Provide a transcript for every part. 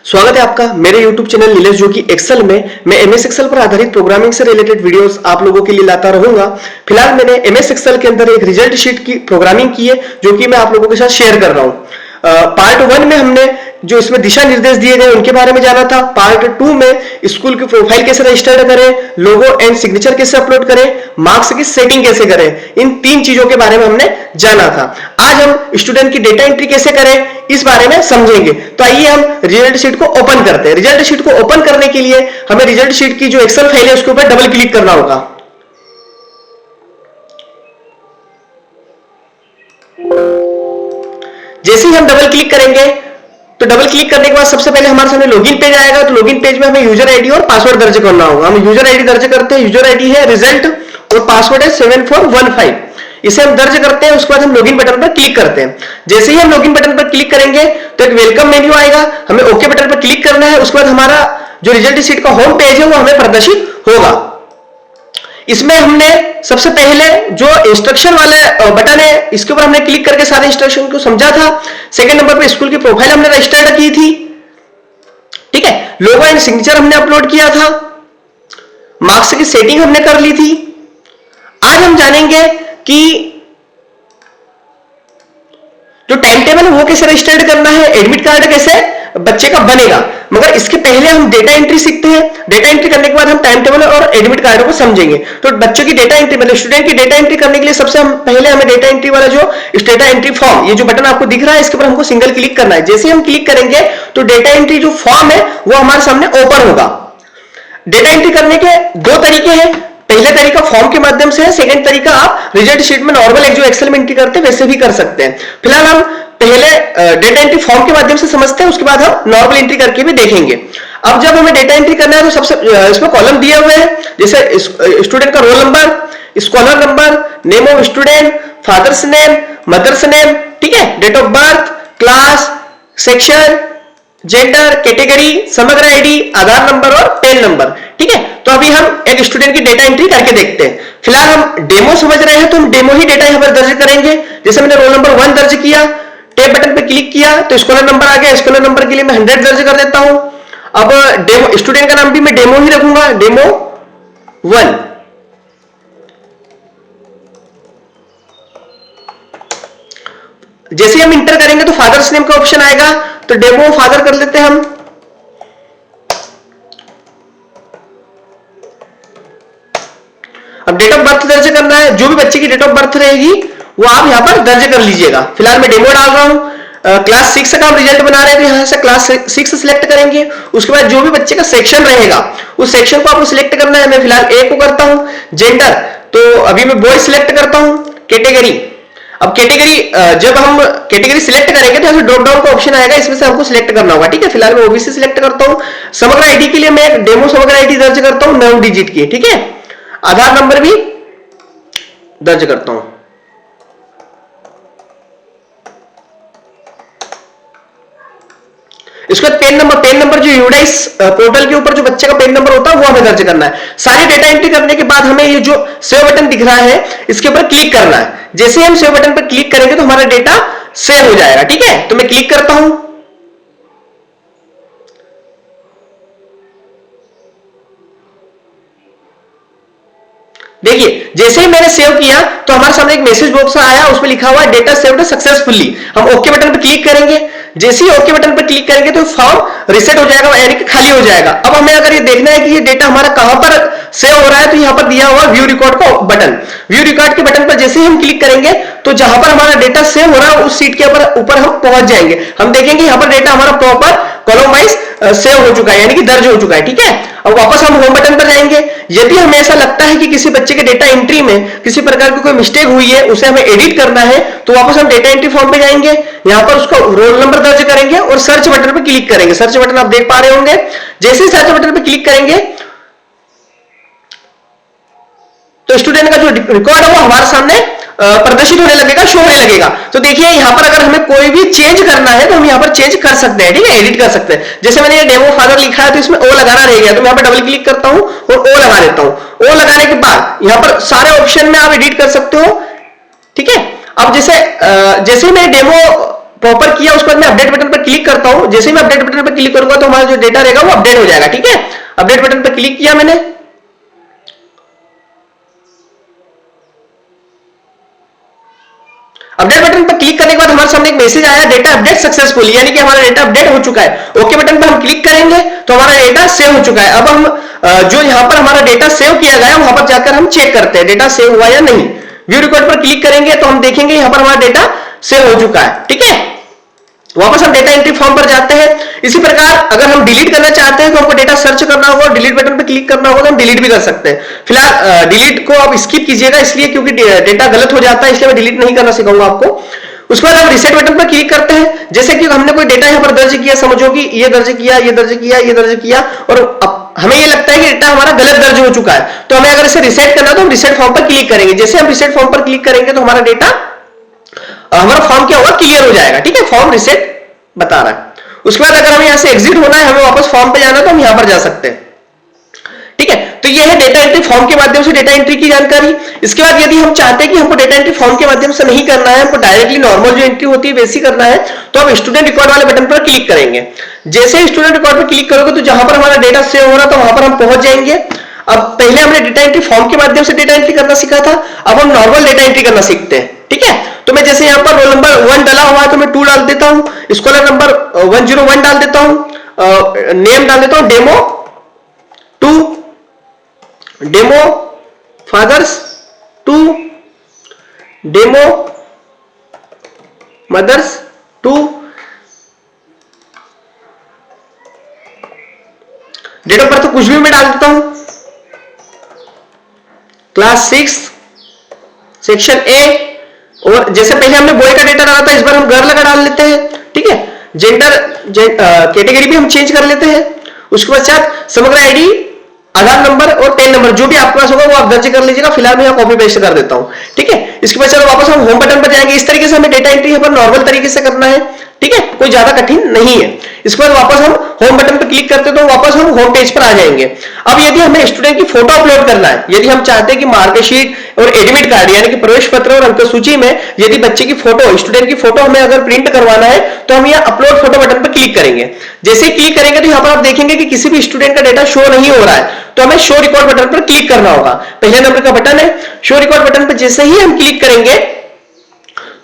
स्वागत है आपका मेरे YouTube चैनल नीलेश जो कि एक्सेल में मैं एमएस एक्सेल पर आधारित प्रोग्रामिंग से रिलेटेड वीडियोस आप लोगों के लिए लाता रहूंगा। फिलहाल मैंने एमएस एक्सेल के अंदर एक रिजल्ट शीट की प्रोग्रामिंग की है जो कि मैं आप लोगों के साथ शेयर कर रहा हूं। पार्ट 1 में हमने जो इसमें दिशा निर्देश दिए गए उनके बारे में जाना था। पार्ट 2 में स्कूल की प्रोफाइल कैसे रजिस्टर करें, लोगो एंड सिग्नेचर कैसे अपलोड करें, मार्क्स की सेटिंग कैसे करें, इन 3 चीजों के बारे में हमने जाना था। आज हम स्टूडेंट की डेटा एंट्री कैसे करें इस बारे में समझेंगे। तो आइए हम रिजल्ट शीट को ओपन करते हैं। रिजल्ट शीट को ओपन करने के लिए हमें रिजल्ट शीट की जो एक्सेल फाइल है उसके ऊपर डबल क्लिक करना होगा। जैसे ही हम डबल क्लिक करेंगे तो डबल क्लिक करने के बाद सबसे पहले हमारे सामने लॉगिन पेज आएगा। तो लॉगिन पेज में हमें यूजर आईडी और पासवर्ड दर्ज करना होगा। हम यूजर आईडी दर्ज करते हैं। यूजर आईडी है रिजल्ट और पासवर्ड है 7415। इसे हम दर्ज करते हैं। उसके बाद हम लॉगिन बटन पर क्लिक करते हैं। जैसे ही हम लॉगिन बटन पर क्लिक करेंगे तो एक वेलकम मेन्यू आएगा। हमें ओके बटन पर क्लिक करना है। उसके बाद हमारा जो रिजल्ट शीट का होम पेज है वो हमें प्रदर्शित होगा। इसमें हमने सबसे पहले जो इंस्ट्रक्शन वाले बटन है इसके ऊपर हमने क्लिक करके सारे इंस्ट्रक्शन को समझा था। सेकंड नंबर पे स्कूल की प्रोफाइल हमने रजिस्टर्ड की थी, ठीक है। लोगो एंड सिग्नेचर हमने अपलोड किया था। मार्क्स की सेटिंग हमने कर ली थी। आज हम जानेंगे कि जो टाइम टेबल है वो कैसे रजिस्टर्ड करना है, एडमिट कार्ड कैसे बच्चे का बनेगा। मगर इसके पहले हम डेटा एंट्री सीखते हैं। डेटा एंट्री करने के बाद हम टाइम टेबल और एडमिट कार्ड को समझेंगे। तो बच्चों की डेटा एंट्री मतलब स्टूडेंट की डेटा एंट्री करने के लिए सबसे पहले हमें डेटा एंट्री वाला जो डेटा एंट्री फॉर्म, ये जो बटन आपको दिख रहा है इसके ऊपर हमको सिंगल क्लिक करना है। जैसे हम क्लिक करेंगे तो डेटा एंट्री जो फॉर्म है वो हमारे सामने ओपन होगा। डेटा एंट्री करने के 2 तरीके हैं। पहले तरीका फॉर्म के माध्यम से है, सेकंड तरीका आप रिजल्ट शीट में नॉर्मल एक जो एक्सेल में एंट्री करते हैं वैसे भी कर सकते हैं। फिलहाल हम पहले डेटा एंट्री फॉर्म के माध्यम से समझते हैं, उसके बाद हम नॉर्मल एंट्री करके भी देखेंगे। अब जब हमें डेटा एंट्री करना है तो सबसे इसमें कॉलम दिए हुए हैं, जैसे स्टूडेंट का roll number, scholar number, name of student, father's name, mother's name, ठीक है, date of birth, class, section, gender, category, Samagra ID, Aadhaar number और पेन नंबर, ठीक है। तो अभी हम एक स्टूडेंट की डेटा एंट्री करके देखते हैं। फिलहाल हम डेमो समझ रहे हैं तो हम डेमो ही डेटा यहां पर दर्ज करेंगे। जैसे मैंने रोल नंबर 1 दर्ज किया, टैब बटन पे क्लिक किया तो स्कॉलर नंबर आ गया। स्कॉलर नंबर के लिए मैं 100 दर्ज कर देता हूं। अब डेमो स्टूडेंट का नाम भी मैं डेमो ही रखूंगा, डेमो 1। जैसे हम इंटर करेंगे तो फादर्स नेम का ऑप्शन आएगा, तो डेमो फादर कर लेते हैं हम। अब डेट ऑफ बर्थ दर्ज करना है। जो भी बच्चे की डेट ऑफ बर्थ रहेगी वो आप यहां पर दर्ज कर लीजिएगा। फिलहाल मैं डेमो डाल रहा हूं। क्लास 6 का हम रिजल्ट बना रहे हैं तो यहां से क्लास 6 सिलेक्ट करेंगे। उसके बाद जो भी बच्चे का सेक्शन रहेगा उस सेक्शन को आपको सिलेक्ट करना है। मैं फिलहाल ए को करता हूं। जेंडर तो अभी मैं बॉय सिलेक्ट करता हूं। कैटेगरी, अब कैटेगरी जब हम कैटेगरी सिलेक्ट करेंगे तो यहां से ड्रॉप डाउन का ऑप्शन आएगा, इसमें से हमको सिलेक्ट करना होगा, ठीक है। फिलहाल मैं ओबीसी सिलेक्ट करता हूं। समग्र आईडी के लिए मैं डेमो समग्र आईडी दर्ज करता हूं 9 डिजिट की, ठीक है। आधार नंबर भी दर्ज करता हूं। इसके बाद पेन नंबर जो यूडाइस पोर्टल के ऊपर जो बच्चे का पेन नंबर होता है वो हमें दर्ज करना है। सारी डेटा एंट्री करने के बाद हमें ये जो सेव बटन दिख रहा है इसके ऊपर क्लिक करना है। जैसे हम सेव बटन पर क्लिक करेंगे तो हमारा डेटा सेव हो जाएगा, ठीक है। तो मैं क्लिक करता हूं। देखिए जैसे ही मैंने सेव किया तो हमारे सामने एक मैसेज बॉक्स आया, उसमें लिखा हुआ है डेटा सेव्ड सक्सेसफुली। हम ओके बटन पर क्लिक करेंगे। जैसे ही ओके बटन पर क्लिक करेंगे तो फॉर्म रीसेट हो जाएगा, यानी कि खाली हो जाएगा। अब हमें अगर ये देखना है कि ये डेटा हमारा कहां पर सेव हो रहा है तो यहां पर दिया हुआ व्यू रिकॉर्ड का बटन, व्यू रिकॉर्ड के बटन पर जैसे ही हम क्लिक करेंगे तो जहां पर हमारा डेटा सेव हो रहा है उस सीट के ऊपर हम पहुंच जाएंगे। हम देखेंगे यहां पर डेटा हमारा प्रॉपर कॉलम वाइज सेव हो चुका है, यानी कि दर्ज हो चुका है, ठीक है। अब वापस हम होम बटन पर जाएंगे। यदि हमें ऐसा लगता है कि किसी बच्चे के डेटा एंट्री में किसी प्रकार की कोई मिस्टेक हुई है, उसे हमें एडिट करना है, तो वापस हम डेटा एंट्री फॉर्म पे जाएंगे। यहां पर उसका रोल नंबर दर्ज करेंगे और सर्च बटन पर क्लिक करेंगे। सर्च बटन आप देख पा रहे होंगे। जैसे ही सर्च बटन पर क्लिक करेंगे तो स्टूडेंट का जो रिकॉर्ड है वो हमारे सामने प्रदर्शित होने लगेगा, शो होने लगेगा। तो देखिए यहां पर अगर हमें कोई भी चेंज करना है तो हम यहां पर चेंज कर सकते हैं, ठीक है, एडिट कर सकते हैं। जैसे मैंने ये डेमो फादर लिखा है तो इसमें ओ लगाना रह गया, तो मैं यहां पर डबल क्लिक करता हूं और ओ लगा देता हूं। ओ लगाने के बाद यहां पर सारे ऑप्शन में आप एडिट कर सकते हो, ठीक है। अब जैसे मैंने डेमो प्रॉपर किया, उसके बाद मैं अपडेट बटन पर क्लिक करता हूं। जैसे मैं अपडेट बटन पर क्लिक करूंगा तो हमारा जो डेटा रहेगा वो अपडेट हो जाएगा। ठीक है, अपडेट बटन पर क्लिक किया मैंने, अपडेट बटन पर क्लिक करने के बाद हमारे सामने एक मैसेज आया, डेटा अपडेट सक्सेसफुल, यानी कि हमारा डेटा अपडेट हो चुका है। ओके बटन पर हम क्लिक करेंगे तो हमारा डेटा सेव हो चुका है। अब हम जो यहां पर हमारा डेटा सेव किया गया है वहां पर जाकर हम चेक करते हैं डेटा सेव हुआ या नहीं। व्यू रिकॉर्ड पर क्लिक करेंगे तो हम देखेंगे यहां पर हमारा डेटा सेव हो चुका है। ठीक है, वापस हम डेटा एंट्री फॉर्म पर जाते हैं। इसी प्रकार अगर हम डिलीट करना चाहते हैं तो हमको डेटा सर्च करना होगा, डिलीट बटन पर क्लिक करना होगा तो हम डिलीट भी कर सकते हैं। फिलहाल डिलीट को आप स्किप कीजिएगा, इसलिए क्योंकि डेटा गलत हो जाता है, इसलिए मैं डिलीट नहीं करना सिखाऊंगा आपको। उसके बाद हम रिसेट बटन पर क्लिक करते हैं। जैसे कि हमने कोई डेटा यहां पर दर्ज किया, समझो कि ये दर्ज किया, ये दर्ज किया, ये दर्ज किया, और हमें ये लगता है कि डेटा हमारा गलत दर्ज हो चुका है, तो हमें अगर इसे रिसेट करना है तो हम रिसेट फॉर्म पर क्लिक करेंगे। जैसे हम रिसेट फॉर्म पर क्लिक करेंगे तो हमारा डेटा, हमारा फॉर्म क्या होगा, क्लियर हो जाएगा। ठीक है, फॉर्म रिसेट बता रहा है। उसके बाद अगर हमें यहां से एग्जिट होना है, हमें वापस फॉर्म पे जाना है, तो हम यहां पर जा सकते हैं। ठीक है, तो ये है डेटा एंट्री फॉर्म के माध्यम से डेटा एंट्री की जानकारी। इसके बाद यदि हम चाहते हैं कि हमको डेटा एंट्री फॉर्म के माध्यम से नहीं करना है, हमको डायरेक्टली नॉर्मल जो एंट्री होती है वैसी करना है, तो हम स्टूडेंट रिकॉर्ड वाले बटन पर क्लिक करेंगे। जैसे ही स्टूडेंट रिकॉर्ड पर क्लिक करोगे तो जहां पर हमारा डेटा सेव हो रहा था वहां पर हम पहुंच जाएंगे। अब पहले हमने डेटा एंट्री फॉर्म के माध्यम से डेटा एंट्री करना सीखा था, अब हम नॉर्मल डेटा एंट्री करना सीखते हैं। ठीक है, तो मैं जैसे यहां पर रोल नंबर 1 डाला हुआ है तो मैं 2 डाल देता हूं, स्कॉलर नंबर 101 डाल देता हूं, नेम डाल देता हूं demo 2, demo father's 2, demo mother's 2, date of birth कुछ भी मैं डाल देता हूं, क्लास 6 सेक्शन ए, और जैसे पहले हमने बॉय का डेटा डाला था इस बार हम गर्ल का डाल लेते हैं। ठीक है, जेंडर कैटेगरी भी हम चेंज कर लेते हैं। उसके पश्चात समग्र आईडी, आधार नंबर और पैन नंबर जो भी आपके पास होगा वो आप दर्ज कर लीजिएगा। फिलहाल मैं यहाँ कॉपी पेस्ट कर देता हूँ। ठीक है, इसके बाद चलो वापस हम होम बटन पर जाएंगे। इस तरीके से हमें डेटा एंट्री यहाँ पर नॉर्मल तरीके से करना है। ठीक है, कोई ज्यादा कठिन नहीं है। इसके बाद वापस हम होम बटन पर क्लिक करते हैं तो वापस हम होम पेज पर आ जाएंगे। अब यदि हमें स्टूडेंट की फोटो अपलोड करना है, यदि हम चाहते हैं कि मार्कशीट और एडमिट कार्ड यानी कि प्रवेश पत्र और अंक सूची में यदि बच्चे की फोटो, स्टूडेंट की फोटो हमें अगर प्रिंट करवाना है तो हम यहाँ अपलोड फोटो बटन पर क्लिक करेंगे। जैसे ही क्लिक करेंगे तो यहाँ पर आप देखेंगे कि किसी भी स्टूडेंट का डेटा शो नहीं हो रहा है, तो हमें शो रिकॉर्ड बटन पर क्लिक करना होगा। पहले नंबर का बटन है शो रिकॉर्ड बटन पर, जैसे ही हम क्लिक करेंगे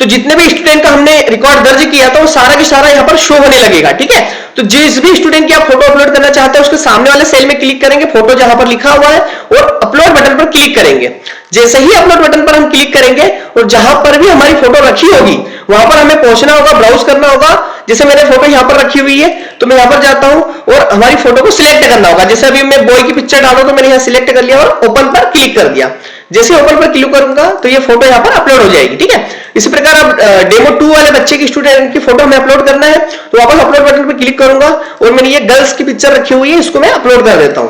तो जितने भी स्टूडेंट का हमने रिकॉर्ड दर्ज किया था वो सारा की सारा यहां पर शो होने लगेगा। ठीक है, तो जिस भी स्टूडेंट की आप फोटो अपलोड करना चाहते हैं उसके सामने वाले सेल में क्लिक करेंगे, फोटो जहां पर लिखा हुआ है, और अपलोड बटन पर क्लिक करेंगे। जैसे ही अपलोड बटन पर हम क्लिक करेंगे और जहां पर भी हमारी फोटो रखी होगी वहां पर हमें पहुंचना होगा, ब्राउज करना होगा। जैसे मैंने फोटो यहां पर रखी हुई है तो मैं यहां पर जाता हूं और हमारी फोटो को सिलेक्ट करना होगा। जैसे अभी मैं बॉय की पिक्चर डालूं तो मैंने यहां सिलेक्ट कर लिया और ओपन पर क्लिक कर दिया। जैसे ओपन पर क्लिक करूंगा तो ये फोटो यहां पर अपलोड हो जाएगी। ठीक है, इसी प्रकार अब डेमो 2 वाले बच्चे की, स्टूडेंट की फोटो हमें अपलोड करना है तो वापस अपलोड बटन पर क्लिक करूंगा और मैंने ये गर्ल्स की पिक्चर रखी हुई है, इसको मैं अपलोड कर देता हूं।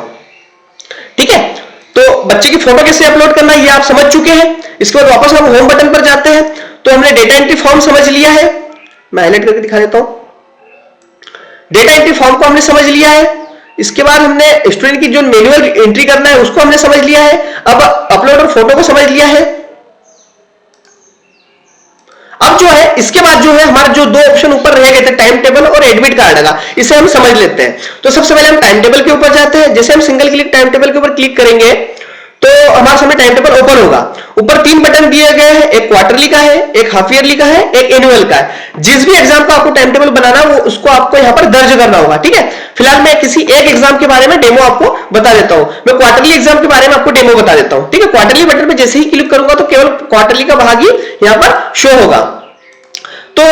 ठीक है, तो बच्चे की फोटो कैसे अपलोड करना है ये आप समझ चुके हैं। इसके बाद वापस हम होम बटन पर जाते हैं तो हमने डेटा एंट्री फॉर्म समझ लिया है। मैं हाईलाइट करके दिखा देता हूं। डेटा एंट्री फॉर्म को हमने समझ लिया है। इसके बाद हमने स्टूडेंट की जो मैनुअल एंट्री करना है उसको हमने समझ लिया है। अब अपलोड और फोटो को समझ लिया है। अब जो है इसके बाद जो है हमारे जो 2 ऑप्शन ऊपर रह गए थे, टाइम टेबल और एडमिट कार्ड का, इसे हम समझ लेते हैं। तो सबसे पहले हम टाइम टेबल के ऊपर जाते हैं। जैसे हम सिंगल क्लिक टाइम टेबल के ऊपर क्लिक करेंगे तो हमारे सामने टाइम टेबल ओपन होगा। ऊपर 3 बटन दिए गए हैं, एक क्वार्टरली का है, एक हाफ ईयरली का है, एक एनुअल का है। जिस भी एग्जाम का आपको टाइम टेबल बनाना है वो उसको आपको यहां पर दर्ज करना होगा। ठीक है, फिलहाल मैं किसी एक एग्जाम के बारे में डेमो आपको बता देता हूं। मैं क्वार्टरली एग्जाम के बारे में आपको डेमो बता देता हूं। ठीक है, क्वार्टरली बटन पर जैसे ही क्लिक करूंगा तो केवल क्वार्टरली का भाग ही यहां पर शो होगा। तो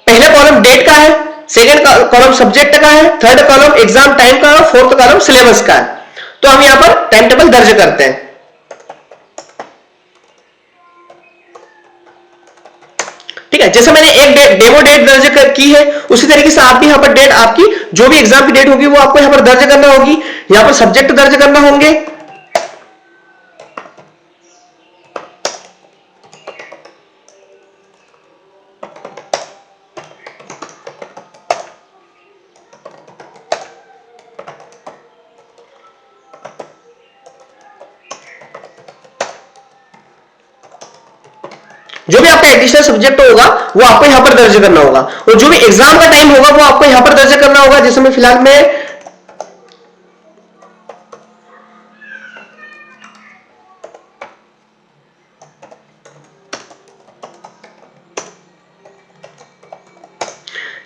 पहला कॉलम डेट का है, सेकंड कॉलम सब्जेक्ट का है, थर्ड कॉलम एग्जाम टाइम का है, फोर्थ कॉलम सिलेबस का है। तो हम यहां पर टाइम टेबल दर्ज करते हैं। ठीक है, जैसे मैंने एक डेमो डेट दर्ज की है उसी तरीके से आप भी यहां पर डेट, आपकी जो भी एग्जाम की डेट होगी वो आपको यहां पर दर्ज करना होगी। यहां पर सब्जेक्ट दर्ज करना होंगे। जो भी आपका एडिशनल सब्जेक्ट होगा वो आपको यहां पर दर्ज करना होगा, और जो भी एग्जाम का टाइम होगा वो आपको यहां पर दर्ज करना होगा। जैसे मैं फिलहाल में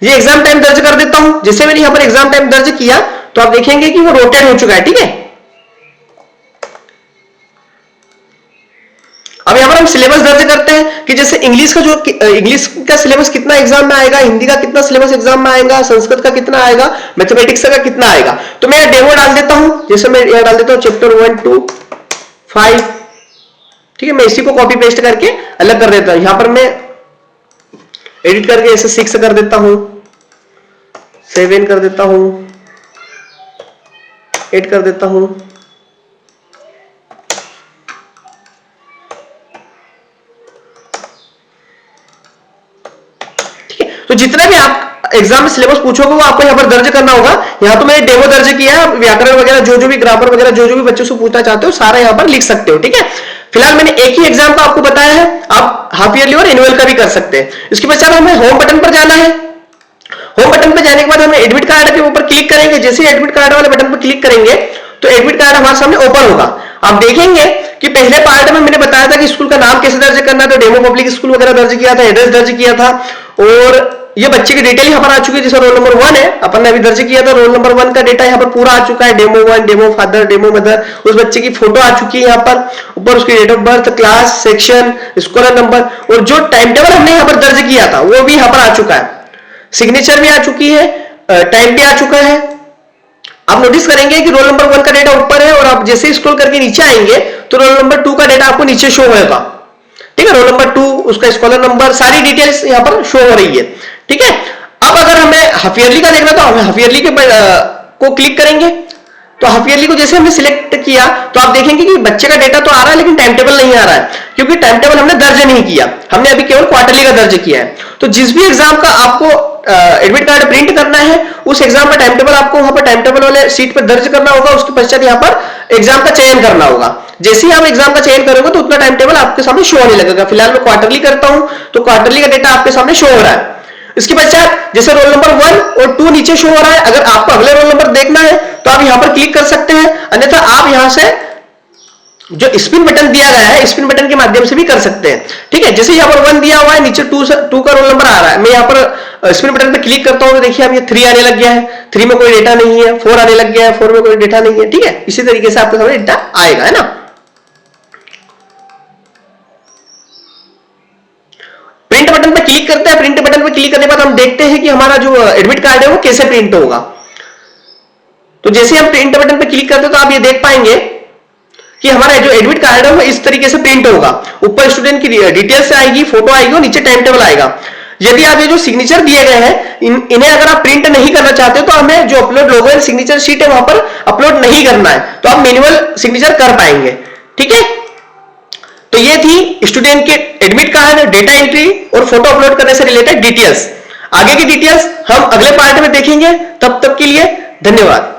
ये एग्जाम टाइम दर्ज कर देता हूं। जैसे मैंने यहां पर एग्जाम टाइम दर्ज किया तो आप देखेंगे कि वो रोटेट हो चुका है, ठीक है। अब यहां पर हम सिलेबस दर्ज करते हैं कि जैसे इंग्लिश का जो इंग्लिश का सिलेबस कितना एग्जाम में आएगा, हिंदी का कितना सिलेबस एग्जाम में आएगा, संस्कृत का कितना आएगा, मैथमेटिक्स का कितना आएगा। तो मैं डेमो डाल देता हूं। जैसे मैं यहां डाल देता हूं चैप्टर 1 2 5, ठीक है। मैं इसी को कॉपी पेस्ट करके अलग कर देता हूं। यहां पर मैं एडिट करके ऐसे 6 कर देता हूं, 7 कर देता हूं, 8 कर देता हूं, तो जितना भी आप एग्जाम में सिलेबस पूछोगे वो आपको यहां पर दर्ज करना होगा। यहां तो मैंने डेमो दर्ज किया है, व्याकरण वगैरह जो भी ग्रामर वगैरह जो भी बच्चों से पूछना चाहते हो सारा यहां पर लिख सकते हो, ठीक है। फिलहाल मैंने एक ही एग्जाम का आपको बताया है, आप हाफ ईयरली और एनुअल का भी कर सकते हैं। इसके पश्चात हमें होम बटन पर जाना है। होम बटन पर जाने के बाद हमें एडमिट कार्ड के ऊपर क्लिक करेंगे। जैसे ही एडमिट कार्ड वाले बटन पर क्लिक करेंगे तो एडमिट कार्ड हमारे सामने ओपन होगा। आप देखेंगे कि पहले पार्ट में मैंने बताया था कि स्कूल का नाम कैसे दर्ज करना है, तो डेमो पब्लिक स्कूल वगैरह दर्ज किया था, एड्रेस दर्ज किया था, और ये बच्चे की डिटेल यहाँ पर आ चुकी है। जैसे रोल नंबर 1 है, अपन ने अभी दर्ज किया था, रोल नंबर 1 का डेटा यहाँ पर पूरा आ चुका है। Demo 1, demo father, demo mother, उस बच्चे की फोटो आ चुकी है यहाँ पर, ऊपर उसकी date of birth, class, section, scholar number, और जो टाइम टेबल हमने यहाँ पर दर्ज किया था वो भी यहाँ पर आ चुका है। सिग्नेचर भी आ चुकी है, टाइम भी आ चुका है। आप नोटिस करेंगे कि रोल नंबर 1 का डेटा ऊपर है, और आप जैसे स्क्रॉल करके नीचे आएंगे तो रोल नंबर 2 का डेटा आपको नीचे शो होगा, ठीक है। रोल नंबर 2, उसका स्कॉलर नंबर, सारी डिटेल्स यहाँ पर शो हो रही है, ठीक है। अब अगर हमें हाफ ईयरली का देखना तो हम हाफ ईयरली के को क्लिक करेंगे। तो हाफ ईयरली को जैसे हमने सिलेक्ट किया तो आप देखेंगे कि बच्चे का डेटा तो आ रहा है लेकिन टाइम टेबल नहीं आ रहा है, क्योंकि टाइम टेबल हमने दर्ज नहीं किया, हमने अभी केवल क्वार्टरली का दर्ज किया है। तो जिस भी एग्जाम का आपको एडमिट कार्ड प्रिंट करना है उस एग्जाम का टाइम टेबल आपको वहां पर टाइम टेबल वाले सीट पर दर्ज करना होगा। उसके पश्चात यहाँ पर एग्जाम का चयन करना होगा। जैसे ही आप एग्जाम का चयन करोगे तो उतना टाइम टेबल आपके सामने शो होने लगेगा। फिलहाल मैं क्वार्टरली करता हूं तो क्वार्टरली का डेटा आपके सामने शो हो रहा है। इसके पश्चात जैसे रोल नंबर 1 और 2 नीचे शो हो रहा है, अगर आपको अगले रोल नंबर देखना है तो आप यहां पर क्लिक कर सकते हैं, अन्यथा आप यहां से जो स्पिन बटन दिया गया है स्पिन बटन के माध्यम से भी कर सकते हैं, ठीक है। जैसे यहाँ पर 1 दिया हुआ है, नीचे 2 का रोल नंबर आ रहा है, मैं यहाँ पर स्पिन बटन पे क्लिक करता हूं तो देखिए अब ये 3 आने लग गया है, 3 में कोई डेटा नहीं है, 4 आने लग गया है, 4 में कोई डेटा नहीं है, ठीक है। इसी तरीके से आपके सामने डेटा आएगा, है ना। प्रिंट बटन पे क्लिक करते हैं। प्रिंट बटन पे क्लिक करने के बाद हम देखते हैं कि हमारा जो एडमिट कार्ड है वो कैसे प्रिंट होगा। तो जैसे हम प्रिंट बटन पे क्लिक करते हैं तो आप ये देख पाएंगे कि हमारा जो एडमिट कार्ड है वो इस तरीके से प्रिंट होगा। ऊपर स्टूडेंट की डिटेल्स आएगी, फोटो आएगी और नीचे टाइम टेबल आएगा। यदि आप ये जो सिग्नेचर दिए गए हैं इन्हें अगर आप प्रिंट नहीं करना चाहते तो हमें जो upload logo and signature sheet है वहां पर अपलोड नहीं करना है, तो आप मैन्युअल सिग्नेचर कर पाएंगे, ठीक है। तो ये थी स्टूडेंट के एडमिट कार्ड, डेटा एंट्री और फोटो अपलोड करने से रिलेटेड डिटेल्स। आगे की डिटेल्स हम अगले पार्ट में देखेंगे। तब तक के लिए धन्यवाद।